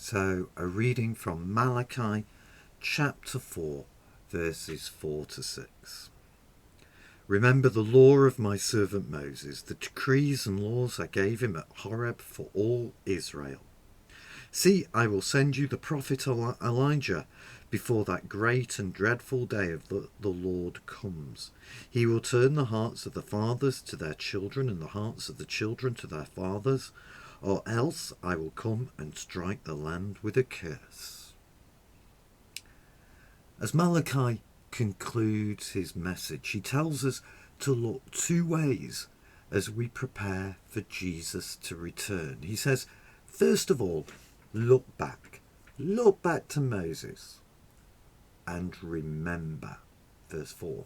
So, a reading from Malachi chapter 4, verses 4 to 6. Remember the law of my servant Moses, the decrees and laws I gave him at Horeb for all Israel. See, I will send you the prophet Elijah before that great and dreadful day of the Lord comes. He will turn the hearts of the fathers to their children and the hearts of the children to their fathers, or else I will come and strike the land with a curse. As Malachi concludes his message, he tells us to look two ways as we prepare for Jesus to return. He says, first of all, look back to Moses and remember. Verse 4.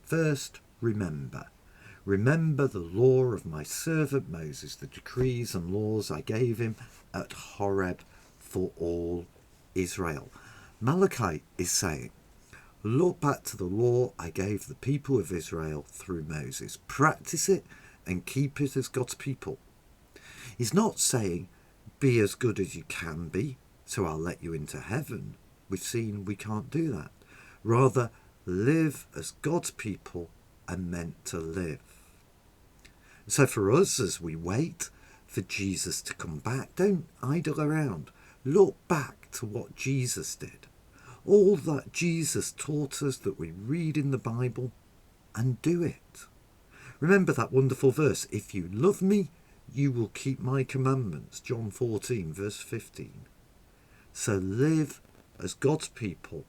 First, remember the law of my servant Moses, the decrees and laws I gave him at Horeb for all Israel. Malachi is saying, look back to the law I gave the people of Israel through Moses. Practice it and keep it as God's people. He's not saying, be as good as you can be, so I'll let you into heaven. We've seen we can't do that. Rather, live as God's people are meant to live. So for us, as we wait for Jesus to come back, don't idle around. Look back to what Jesus did. All that Jesus taught us that we read in the Bible, and do it. Remember that wonderful verse, if you love me, you will keep my commandments. John 14, verse 15. So live as God's people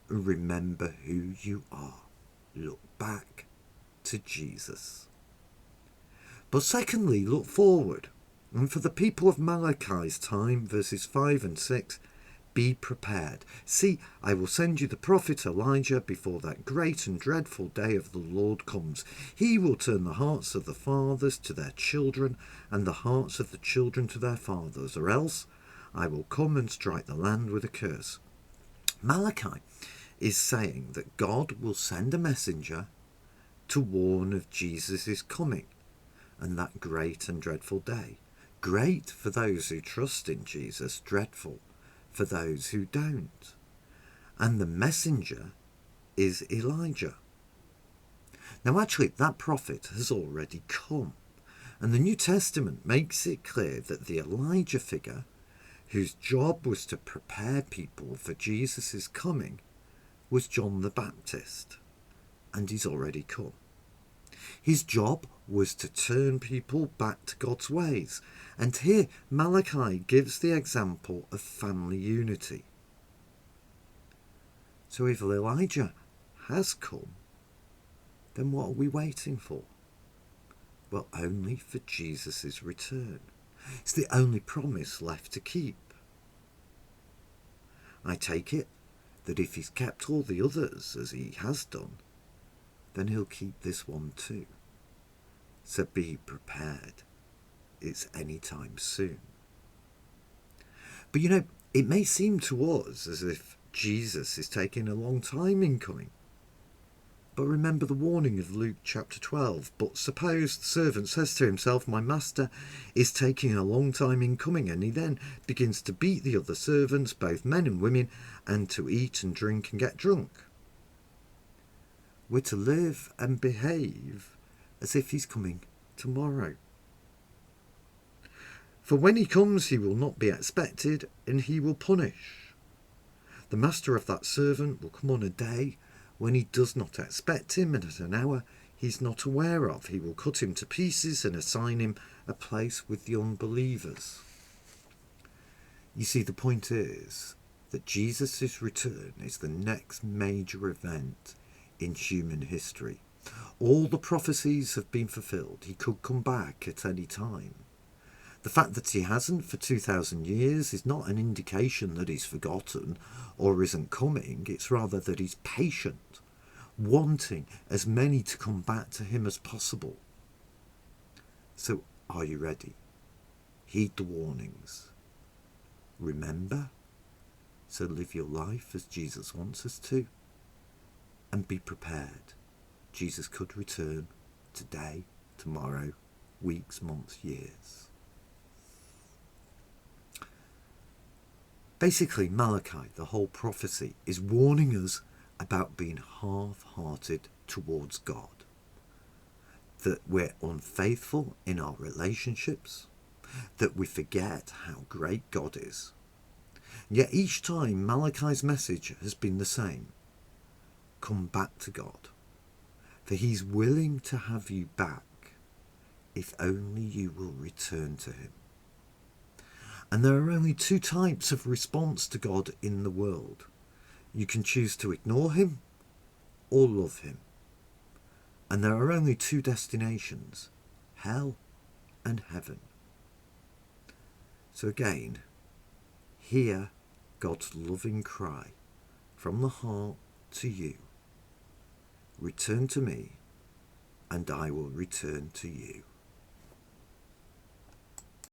and remember who you are. Look back to Jesus. But secondly, look forward. And for the people of Malachi's time, verses 5 and 6, be prepared. See, I will send you the prophet Elijah before that great and dreadful day of the Lord comes. He will turn the hearts of the fathers to their children and the hearts of the children to their fathers, or else I will come and strike the land with a curse. Malachi is saying that God will send a messenger to warn of Jesus' coming and that great and dreadful day. Great for those who trust in Jesus, dreadful for those who don't. And the messenger is Elijah. Now actually that prophet has already come, and the New Testament makes it clear that the Elijah figure, whose job was to prepare people for Jesus' coming, was John the Baptist, and he's already come. His job was to turn people back to God's ways. And here Malachi gives the example of family unity. So if Elijah has come, then what are we waiting for? Well, only for Jesus' return. It's the only promise left to keep. I take it that if he's kept all the others as he has done, then he'll keep this one too. So be prepared. It's any time soon. But it may seem to us as if Jesus is taking a long time in coming. But remember the warning of Luke chapter 12. But suppose the servant says to himself, my master is taking a long time in coming, and he then begins to beat the other servants, both men and women, and to eat and drink and get drunk. We're to live and behave as if he's coming tomorrow. For when he comes, he will not be expected, and he will punish. The master of that servant will come on a day when he does not expect him, and at an hour he's not aware of. He will cut him to pieces and assign him a place with the unbelievers. You see, the point is that Jesus' return is the next major event in human history. All the prophecies have been fulfilled. He could come back at any time. The fact that he hasn't for 2,000 years is not an indication that he's forgotten or isn't coming. It's rather that he's patient, wanting as many to come back to him as possible. So are you ready? Heed the warnings. Remember, so live your life as Jesus wants us to. And be prepared. Jesus could return today, tomorrow, weeks, months, years. Basically, Malachi, the whole prophecy, is warning us about being half-hearted towards God. That we're unfaithful in our relationships, that we forget how great God is. Yet each time Malachi's message has been the same. Come back to God, for he's willing to have you back if only you will return to him. And there are only two types of response to God in the world. You can choose to ignore him or love him. And there are only two destinations, hell and heaven. So again, hear God's loving cry from the heart to you. Return to me, and I will return to you.